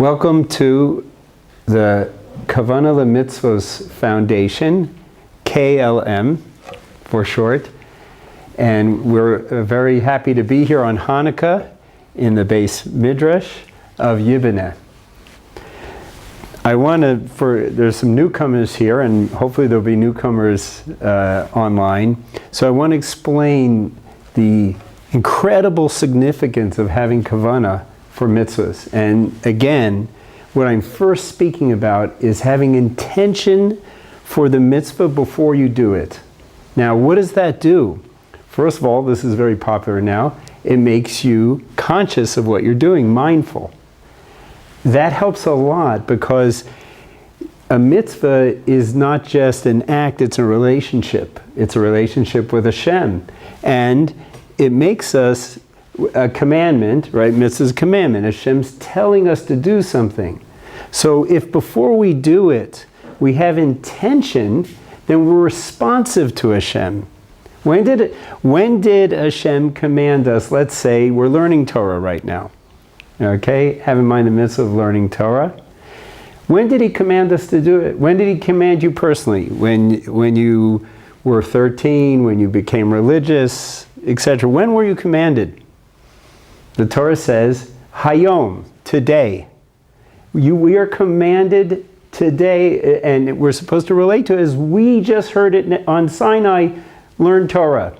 Welcome to the Kavanah Mitzvos Foundation, KLM for short. And we're very happy to be here on Hanukkah in the base Midrash of Yibineh. There's some newcomers here, and hopefully there'll be newcomers online. So I want to explain the incredible significance of having Kavanah for mitzvahs. And again, what I'm first speaking about is having intention for the mitzvah before you do it. Now, what does that do? First of all, this is very popular now. It makes you conscious of what you're doing, mindful. That helps a lot because a mitzvah is not just an act, it's a relationship. It's a relationship with Hashem. And it makes us a commandment, right? Mitzvah is a commandment. Hashem's telling us to do something. So if before we do it, we have intention, then we're responsive to Hashem. When did Hashem command us? Let's say we're learning Torah right now. Okay? Have in mind the mitzvah of learning Torah. When did He command us to do it? When did He command you personally? When you were 13, when you became religious, etc. When were you commanded? The Torah says, Hayom, today. We are commanded today, and we're supposed to relate to it as we just heard it on Sinai, learn Torah.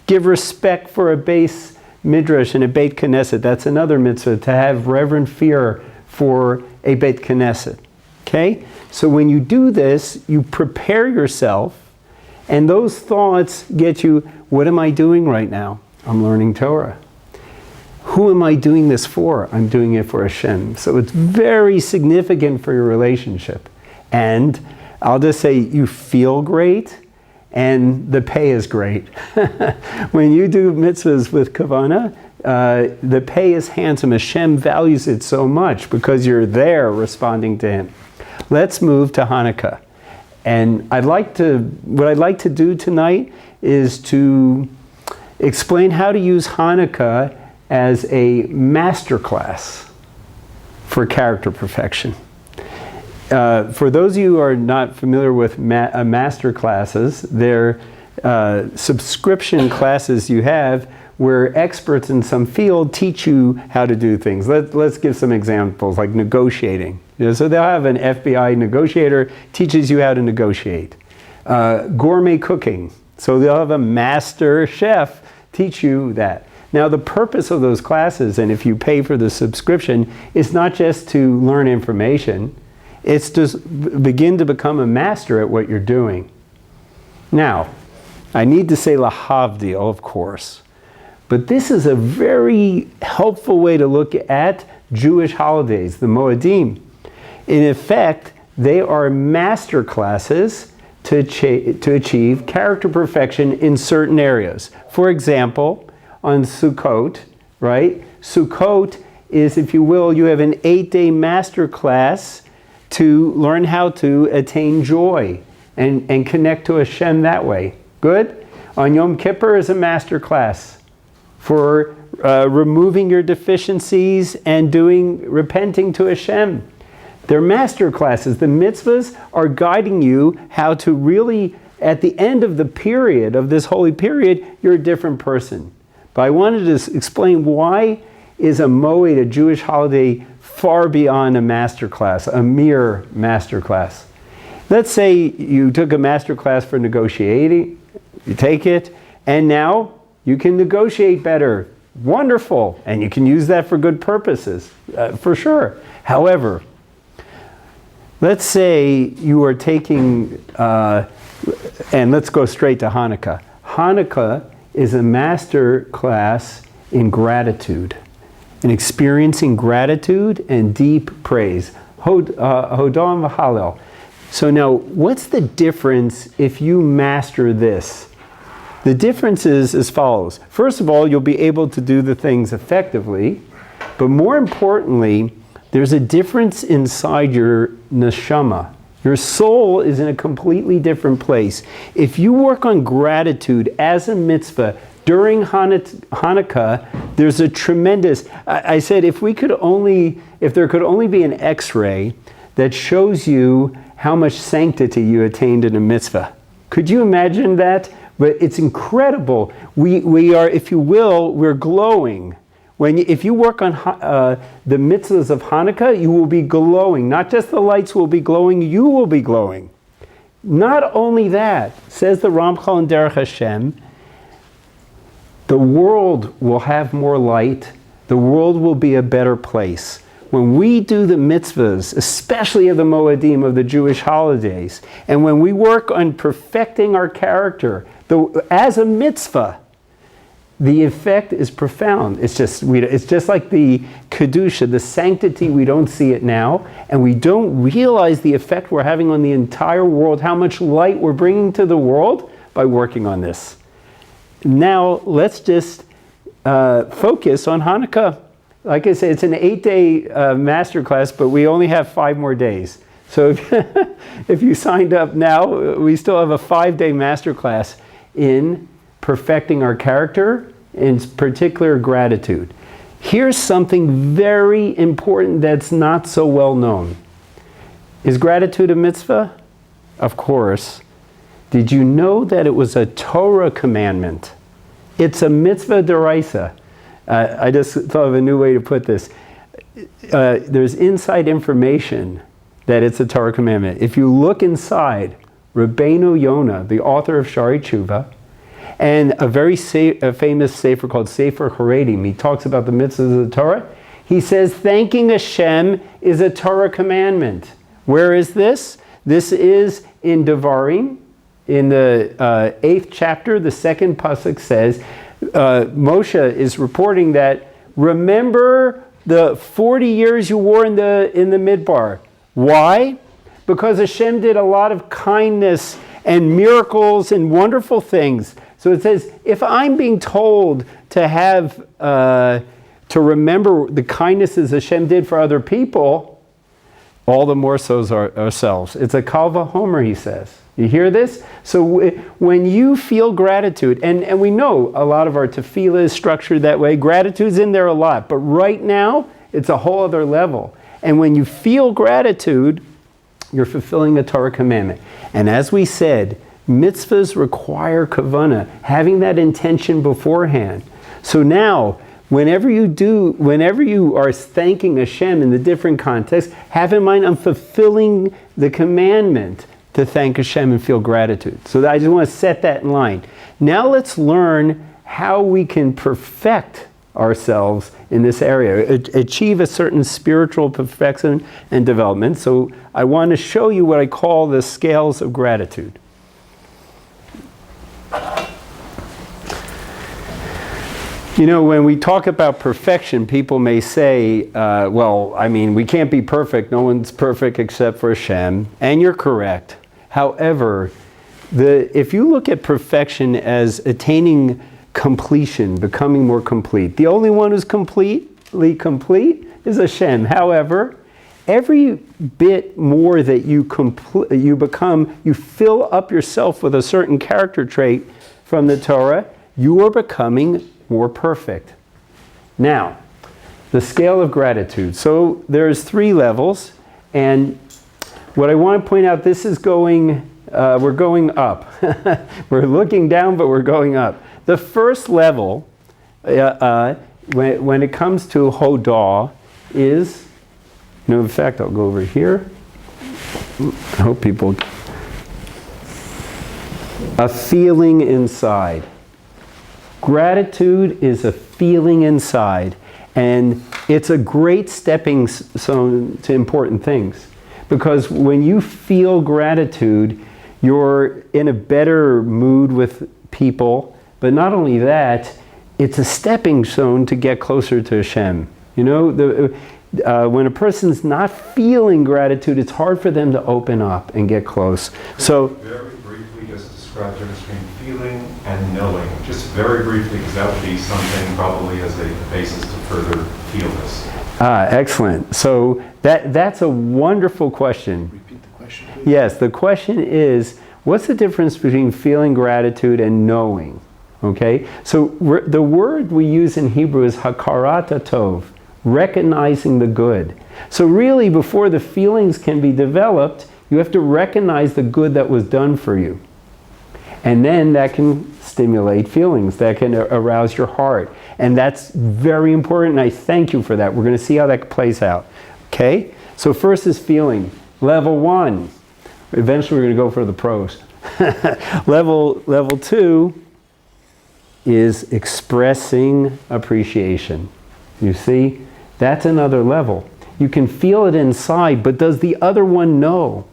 Give respect for a base midrash and a Beit Knesset. That's another mitzvah, to have reverent fear for a Beit Knesset. Okay? So when you do this, you prepare yourself, and those thoughts get you, what am I doing right now? I'm learning Torah. Who am I doing this for? I'm doing it for Hashem. So it's very significant for your relationship. And I'll just say, you feel great, and the pay is great. When you do mitzvahs with Kavanah, the pay is handsome. Hashem values it so much because you're there responding to Him. Let's move to Hanukkah. And what I'd like to do tonight is to explain how to use Hanukkah as a master class for character perfection. For those of you who are not familiar with master classes, they're subscription classes you have where experts in some field teach you how to do things. Let's give some examples, like negotiating. So they'll have an FBI negotiator teaches you how to negotiate. Gourmet cooking. So they'll have a master chef teach you that. Now, the purpose of those classes, and if you pay for the subscription, is not just to learn information. It's to begin to become a master at what you're doing. Now, I need to say lahavdil, of course, but this is a very helpful way to look at Jewish holidays, the Moedim. In effect, they are master classes to achieve character perfection in certain areas. For example, on Sukkot, right? Sukkot is, if you will, you have an 8-day master class to learn how to attain joy and connect to Hashem that way. Good? On Yom Kippur is a master class for removing your deficiencies and repenting to Hashem. They're master classes. The mitzvahs are guiding you how to really, at the end of the period, of this holy period, you're a different person. But I wanted to explain why is a Moed, a Jewish holiday, far beyond a master class, a mere master class. Let's say you took a master class for negotiating, you take it, and now you can negotiate better. Wonderful. And you can use that for good purposes, for sure. However, let's say you are taking, and let's go straight to Hanukkah. Hanukkah is a master class in gratitude, in experiencing gratitude and deep praise. Hodam v'halel. So now, what's the difference if you master this? The difference is as follows. First of all, you'll be able to do the things effectively, but more importantly, there's a difference inside your neshama. Your soul is in a completely different place. If you work on gratitude as a mitzvah During Hanukkah, there's a tremendous, I said if there could only be an X-ray that shows you how much sanctity you attained in a mitzvah. Could you imagine that? But it's incredible. We are, if you will, we're glowing. If you work on the mitzvahs of Hanukkah, you will be glowing. Not just the lights will be glowing, you will be glowing. Not only that, says the Ramchal in Derech Hashem, the world will have more light. The world will be a better place. When we do the mitzvahs, especially of the Moedim, of the Jewish holidays, and when we work on perfecting our character as a mitzvah, the effect is profound. It's just like the Kedusha, the sanctity, we don't see it now, and we don't realize the effect we're having on the entire world, how much light we're bringing to the world by working on this. Now, let's just focus on Hanukkah. Like I say, it's an 8-day masterclass, but we only have 5 more days. So if you signed up now, we still have a 5-day masterclass in perfecting our character, in particular gratitude. Here's something very important that's not so well known. Is gratitude a mitzvah? Of course. Did you know that it was a Torah commandment? It's a mitzvah d'oraisa. I just thought of a new way to put this. There's inside information that it's a Torah commandment. If you look inside, Rabbeinu Yonah, the author of Shari Tshuva, and a very famous sefer called Sefer Haredim, he talks about the mitzvahs of the Torah. He says thanking Hashem is a Torah commandment. Where is this? This is in Devarim. In the 8th chapter, the 2nd pasuk says, Moshe is reporting that, remember the 40 years you wore in the Midbar. Why? Because Hashem did a lot of kindness and miracles and wonderful things. So it says, if I'm being told to have, to remember the kindnesses Hashem did for other people, all the more so ourselves. It's a kal vachomer, he says. You hear this? So when you feel gratitude, and we know a lot of our tefillah is structured that way, gratitude's in there a lot, but right now, it's a whole other level. And when you feel gratitude, you're fulfilling a Torah commandment. And as we said, mitzvahs require kavanah, having that intention beforehand. So now, whenever you are thanking Hashem in the different contexts, have in mind, I'm fulfilling the commandment to thank Hashem and feel gratitude. So I just want to set that in line. Now let's learn how we can perfect ourselves in this area, achieve a certain spiritual perfection and development. So I want to show you what I call the scales of gratitude. You know, when we talk about perfection, people may say, well, I mean, we can't be perfect. No one's perfect except for Hashem. And you're correct. However, if you look at perfection as attaining completion, becoming more complete, the only one who's completely complete is Hashem. However, every bit more that you fill up yourself with a certain character trait from the Torah, you are becoming more perfect. Now, the scale of gratitude. So there's 3 levels, and what I want to point out, this is we're going up. We're looking down, but we're going up. The first level, when it comes to Hodah, is, in fact, I'll go over here. I hope people, a feeling inside. Gratitude is a feeling inside, and it's a great stepping stone to important things. Because when you feel gratitude, you're in a better mood with people, but not only that, it's a stepping stone to get closer to Hashem. You know, when a person's not feeling gratitude, it's hard for them to open up and get close. So, very briefly, just describe the difference between feeling and knowing. Just very briefly, because that would be something probably as a basis to further feel this. Excellent. So that's a wonderful question. Repeat the question, please. Yes, the question is, what's the difference between feeling gratitude and knowing? Okay? So the word we use in Hebrew is hakarat tov, recognizing the good. So really, before the feelings can be developed, you have to recognize the good that was done for you. And then that can stimulate feelings, that can arouse your heart. And that's very important, and I thank you for that. We're going to see how that plays out. Okay? So first is feeling. Level 1. Eventually we're going to go for the pros. Level 2 is expressing appreciation. You see? That's another level. You can feel it inside, but does the other one know?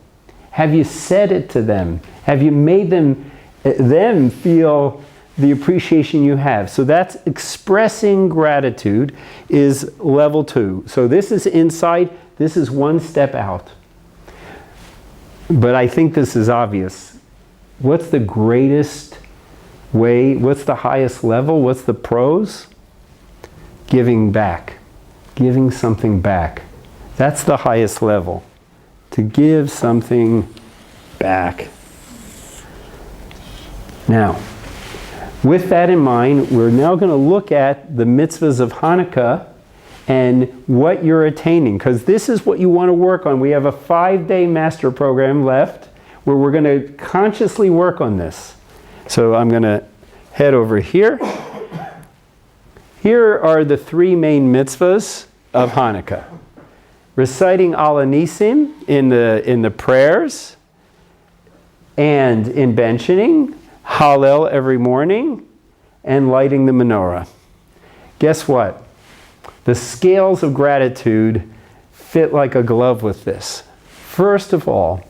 Have you said it to them? Have you made them feel the appreciation you have? So that's expressing gratitude is level 2. So this is inside, this is one step out. But I think this is obvious. What's the greatest way? What's the highest level? What's the pros? Giving back. Giving something back. That's the highest level. To give something back. Now, with that in mind, we're now going to look at the mitzvahs of Hanukkah and what you're attaining, because this is what you want to work on. We have a 5-day master program left where we're going to consciously work on this. So I'm going to head over here. Here are the 3 main mitzvahs of Hanukkah. Reciting Al Nisim in the prayers and in benching, Hallel every morning, and lighting the menorah. Guess what? The scales of gratitude fit like a glove with this. First of all,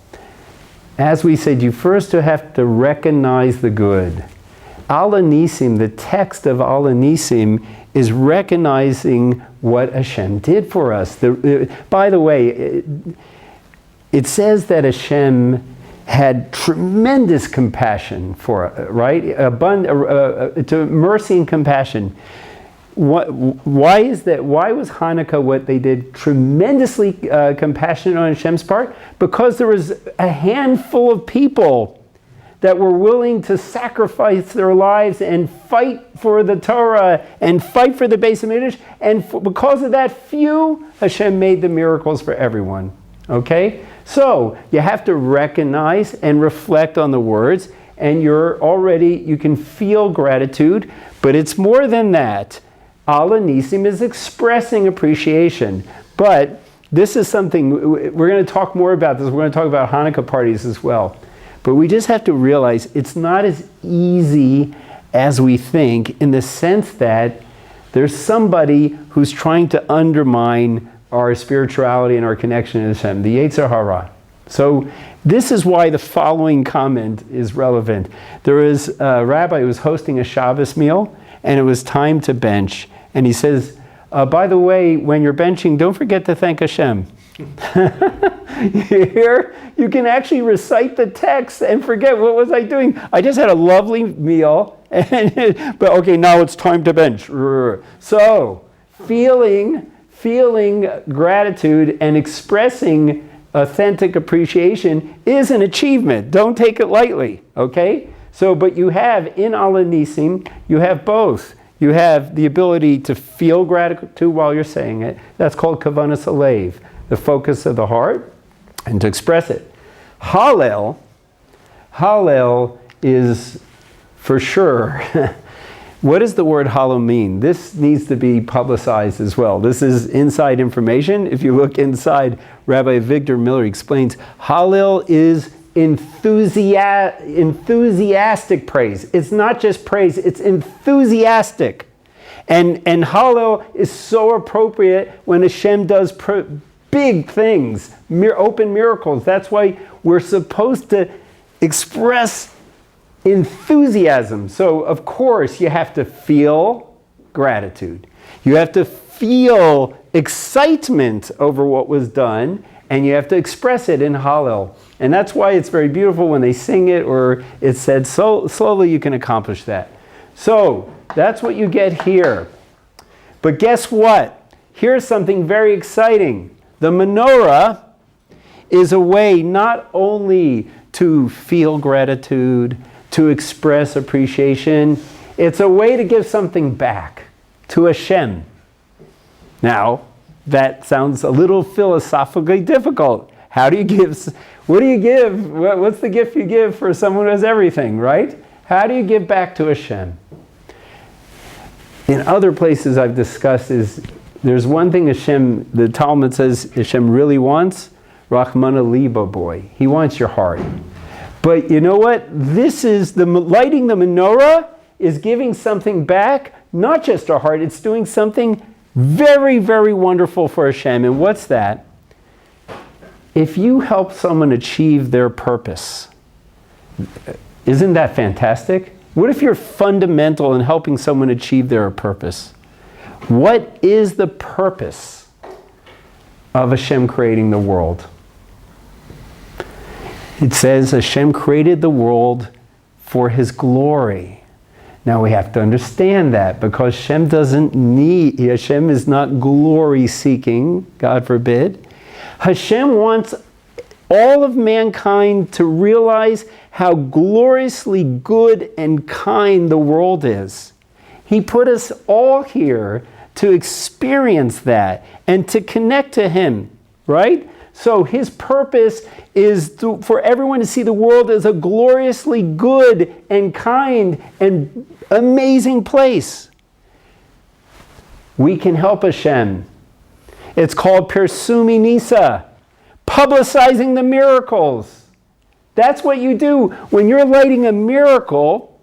as we said, you first have to recognize the good. Al Nisim, the text of Al Nisim, is recognizing what Hashem did for us. By the way, it says that Hashem had tremendous compassion for, right? To mercy and compassion. Why is that? Why was Hanukkah what they did? Tremendously compassionate on Hashem's part? Because there was a handful of people that were willing to sacrifice their lives and fight for the Torah and fight for the Beis HaMikdash, and because of that few, Hashem made the miracles for everyone. Okay? So, you have to recognize and reflect on the words, and you can feel gratitude, but it's more than that. Al Nisim is expressing appreciation, but this is something, we're going to talk more about this, we're going to talk about Hanukkah parties as well. But we just have to realize it's not as easy as we think, in the sense that there's somebody who's trying to undermine our spirituality and our connection to Hashem, the Yetzer Hara. So this is why the following comment is relevant. There is a rabbi who was hosting a Shabbos meal, and it was time to bench. And he says, by the way, when you're benching, don't forget to thank Hashem. Here, you can actually recite the text and forget, what was I doing? I just had a lovely meal, but okay, now it's time to bench. So, feeling gratitude and expressing authentic appreciation is an achievement. Don't take it lightly, okay? So, but you have, in Al Nisim, you have both. You have the ability to feel gratitude while you're saying it. That's called Kavanas Alev, the focus of the heart, and to express it. Hallel is for sure. What does the word Hallel mean? This needs to be publicized as well. This is inside information. If you look inside, Rabbi Victor Miller explains, Hallel is enthusiastic praise. It's not just praise, it's enthusiastic. And Hallel is so appropriate when Hashem does big things, open miracles. That's why we're supposed to express enthusiasm. So, of course, you have to feel gratitude. You have to feel excitement over what was done, and you have to express it in Hallel. And that's why it's very beautiful when they sing it or it's said so slowly. You can accomplish that. So, that's what you get here. But guess what? Here's something very exciting. The menorah is a way not only to feel gratitude, to express appreciation, It's a way to give something back to Hashem. Now, that sounds a little philosophically difficult. How do you give? What do you give? What's the gift you give for someone who has everything, right? How do you give back to Hashem? In other places I've discussed there's one thing Hashem, the Talmud says Hashem really wants, Rachmana Liba boy. He wants your heart. But you know what? This is lighting the menorah is giving something back, not just our heart, it's doing something very, very wonderful for Hashem. And what's that? If you help someone achieve their purpose, isn't that fantastic? What if you're fundamental in helping someone achieve their purpose? What is the purpose of Hashem creating the world? It says Hashem created the world for His glory. Now we have to understand that because Hashem is not glory seeking, God forbid. Hashem wants all of mankind to realize how gloriously good and kind the world is. He put us all here to experience that and to connect to Him, right? So His purpose is for everyone to see the world as a gloriously good and kind and amazing place. We can help Hashem. It's called Persumi Nisa, publicizing the miracles. That's what you do. When you're lighting a miracle,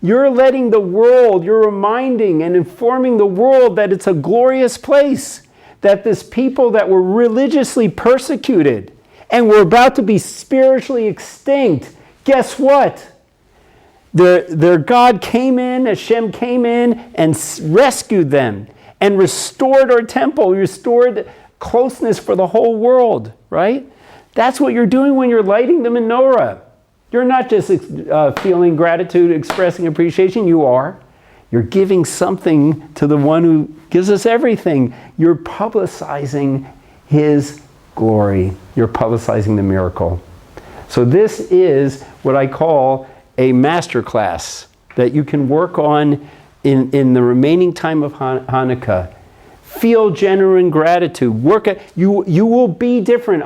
you're letting the world, you're reminding and informing the world that it's a glorious place, that this people that were religiously persecuted and were about to be spiritually extinct, guess what? Their God came in, Hashem came in and rescued them and restored our temple, restored closeness for the whole world, right? That's what you're doing when you're lighting the menorah. You're not just feeling gratitude, expressing appreciation. You are. You're giving something to the one who gives us everything. You're publicizing His glory. You're publicizing the miracle. So this is what I call a master class that you can work on in the remaining time of Hanukkah. Feel genuine gratitude. You will be different.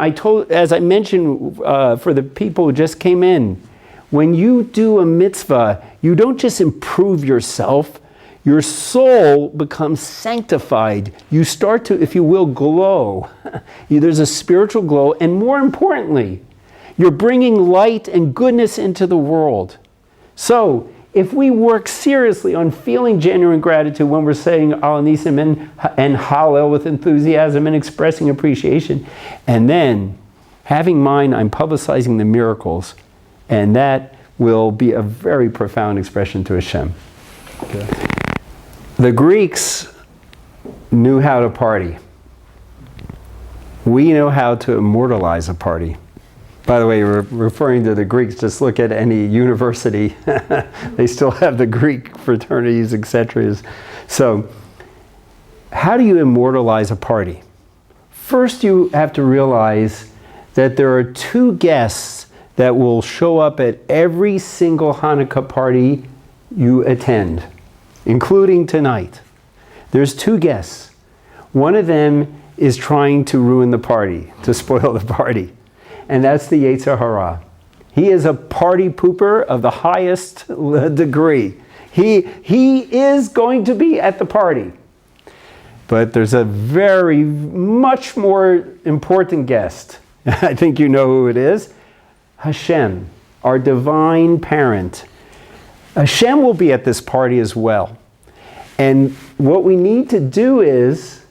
As I mentioned for the people who just came in, when you do a mitzvah, you don't just improve yourself. Your soul becomes sanctified. You start to, if you will, glow. There's a spiritual glow, and more importantly, you're bringing light and goodness into the world. So, if we work seriously on feeling genuine gratitude when we're saying Al Nisim and Hallel with enthusiasm and expressing appreciation, and then having in mind I'm publicizing the miracles, and that will be a very profound expression to Hashem. Okay. The Greeks knew how to party. We know how to immortalize a party. By the way, referring to the Greeks, just look at any university. They still have the Greek fraternities, etc. So, how do you immortalize a party? First, you have to realize that there are two guests that will show up at every single Hanukkah party you attend, including tonight. There's two guests. One of them is trying to ruin the party, to spoil the party. And that's the Yetzer Hara. He is a party pooper of the highest degree. He is going to be at the party. But there's a very much more important guest. I think you know who it is. Hashem, our divine parent. Hashem will be at this party as well. And what we need to do is,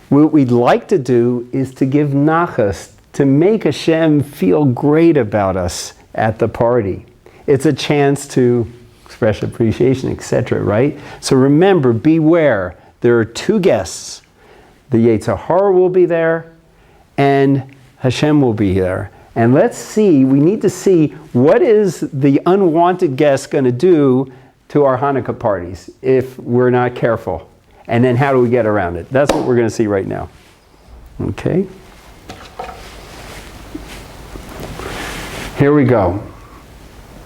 what we'd like to do is to give nachas, to make Hashem feel great about us at the party. It's a chance to express appreciation, etc., right? So remember, beware. There are two guests. The Yetzer Hara will be there, and Hashem will be there. And let's see, we need to see what is the unwanted guest going to do to our Hanukkah parties if we're not careful. And then how do we get around it? That's what we're going to see right now. Okay? Here we go.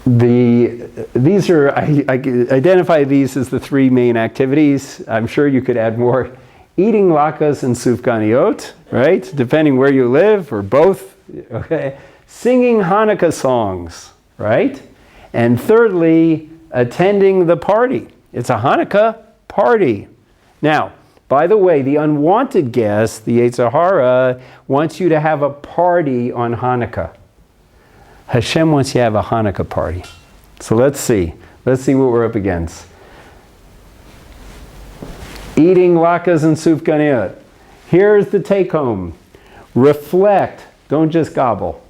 These are, I identify these as the three main activities. I'm sure you could add more. Eating latkes and sufganiot, right? Depending where you live, or both, okay? Singing Hanukkah songs, right? And thirdly, attending the party. It's a Hanukkah party. Now, by the way, the unwanted guest, the Yetzer Hara, wants you to have a party on Hanukkah. Hashem wants you to have a Hanukkah party. So let's see. Let's see what we're up against. Eating latkes and sufganiot. Here's the take home. Reflect. Don't just gobble.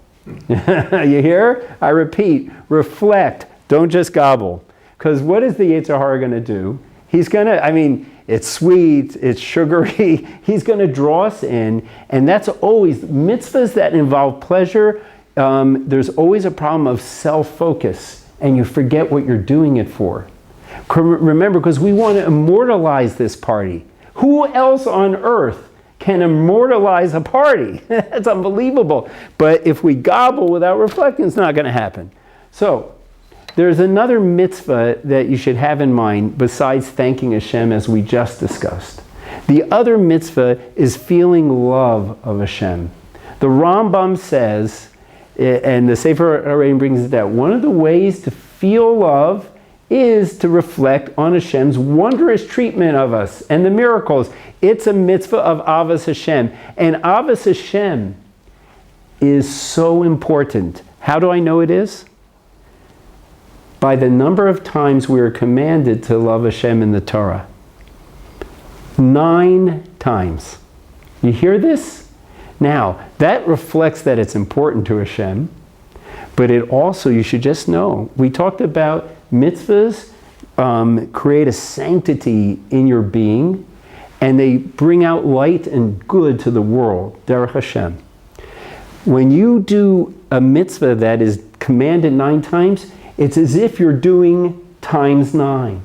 You hear? I repeat. Reflect. Don't just gobble. Because what is the Yetzer Hara going to do? He's going to, it's sweet, it's sugary. He's going to draw us in. And that's always, mitzvahs that involve pleasure, there's always a problem of self-focus. And you forget what you're doing it for. Remember, because we want to immortalize this party. Who else on earth can immortalize a party? That's unbelievable. But if we gobble without reflecting, it's not going to happen. So, there's another mitzvah that you should have in mind besides thanking Hashem, as we just discussed. The other mitzvah is feeling love of Hashem. The Rambam says, and the Sefer HaReim brings it out, one of the ways to feel love is to reflect on Hashem's wondrous treatment of us and the miracles. It's a mitzvah of Avos Hashem. And Avos Hashem is so important. How do I know it is? By the number of times we are commanded to love Hashem in the Torah. 9 times. You hear this? Now, that reflects that it's important to Hashem, but it also, you should just know, we talked about mitzvahs create a sanctity in your being, and they bring out light and good to the world, Derech Hashem. When you do a mitzvah that is commanded 9 times, it's as if you're doing times 9,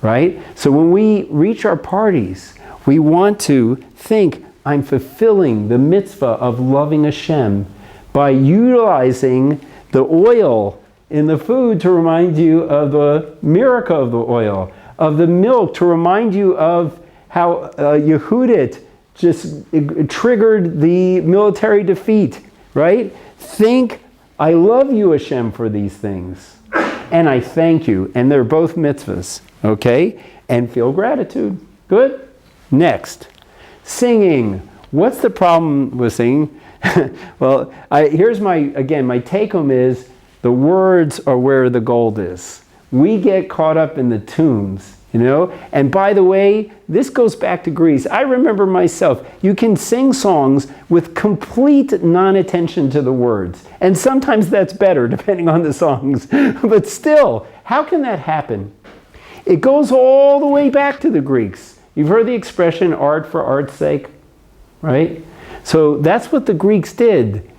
right? So when we reach our parties, we want to think, I'm fulfilling the mitzvah of loving Hashem by utilizing the oil in the food to remind you of the miracle of the oil, of the milk to remind you of how Yehudit just triggered the military defeat, right? Think, I love you, Hashem, for these things. And I thank you. And they're both mitzvahs, okay? And feel gratitude. Good? Next. Singing. What's the problem with singing? Well, here's my take home is, the words are where the gold is. We get caught up in the tunes, you know? And by the way, this goes back to Greece. I remember myself, you can sing songs with complete non-attention to the words. And sometimes that's better, depending on the songs. But still, how can that happen? It goes all the way back to the Greeks. You've heard the expression, art for art's sake, right? So that's what the Greeks did.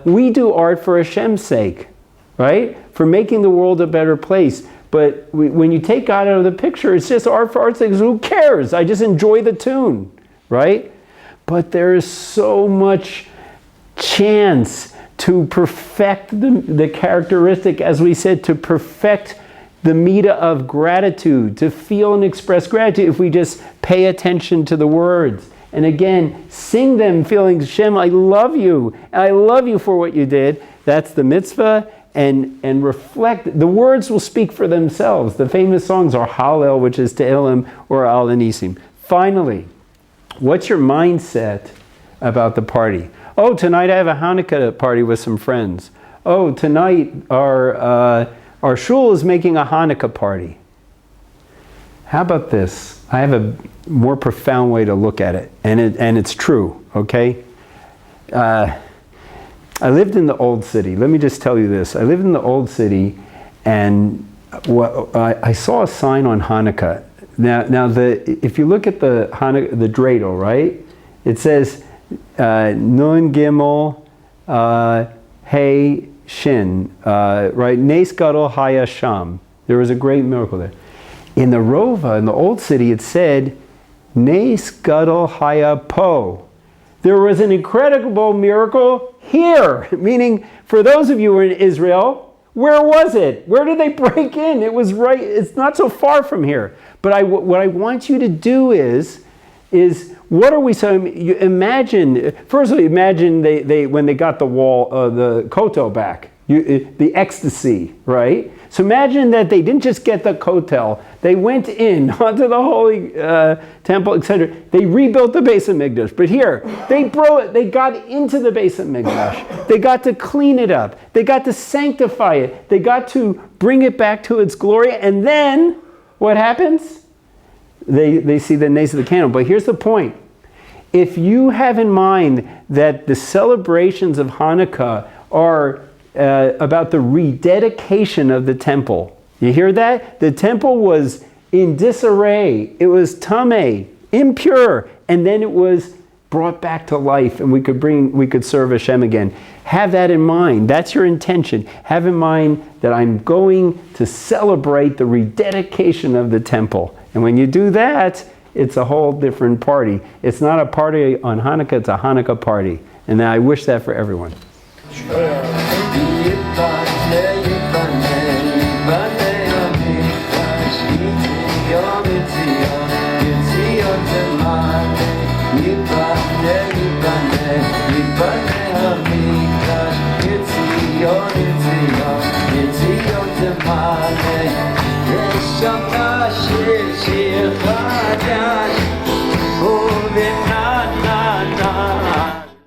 We do art for Hashem's sake, right? For making the world a better place. But when you take God out of the picture, it's just art for art's sake. Who cares? I just enjoy the tune, right? But there is so much chance to perfect the characteristic, as we said, to perfect the midah of gratitude, to feel and express gratitude if we just pay attention to the words. And again, sing them feeling, Hashem, I love you. I love you for what you did. That's the mitzvah. And reflect. The words will speak for themselves. The famous songs are Hallel, which is Tehillim, or Al Anisim. Finally, what's your mindset about the party? Oh, tonight I have a Hanukkah party with some friends. Oh, tonight our shul is making a Hanukkah party. How about this? I have a more profound way to look at it, and it's true, okay? I lived in the old city. Let me just tell you this. I lived in the old city, and I saw a sign on Hanukkah. Now if you look at the dreidel, right? It says Nun Gimel Hey Shin, right? Nes Gadol Haya Sham. There was a great miracle there. In the Rova, in the old city, it said Nes Gadol Haya Po. There was an incredible miracle here, meaning for those of you who are in Israel, Where was it? Where did they break in? It was right, it's not so far from here. But what I want you to do is what are we, so you imagine, firstly, imagine they when they got the wall, the kotel back, the ecstasy, right? So imagine that they didn't just get the kotel, they went in onto the holy temple, etc. They rebuilt the Beis HaMikdash. But here, they got into the Beis HaMikdash. They got to clean it up. They got to sanctify it. They got to bring it back to its glory. And then, what happens? They see the nays of the candle. But here's the point. If you have in mind that the celebrations of Hanukkah are about the rededication of the temple. You hear that? The temple was in disarray. It was tameh, impure, and then it was brought back to life, and we could serve Hashem again. Have that in mind. That's your intention. Have in mind that I'm going to celebrate the rededication of the temple. And when you do that, it's a whole different party. It's not a party on Hanukkah, it's a Hanukkah party. And I wish that for everyone.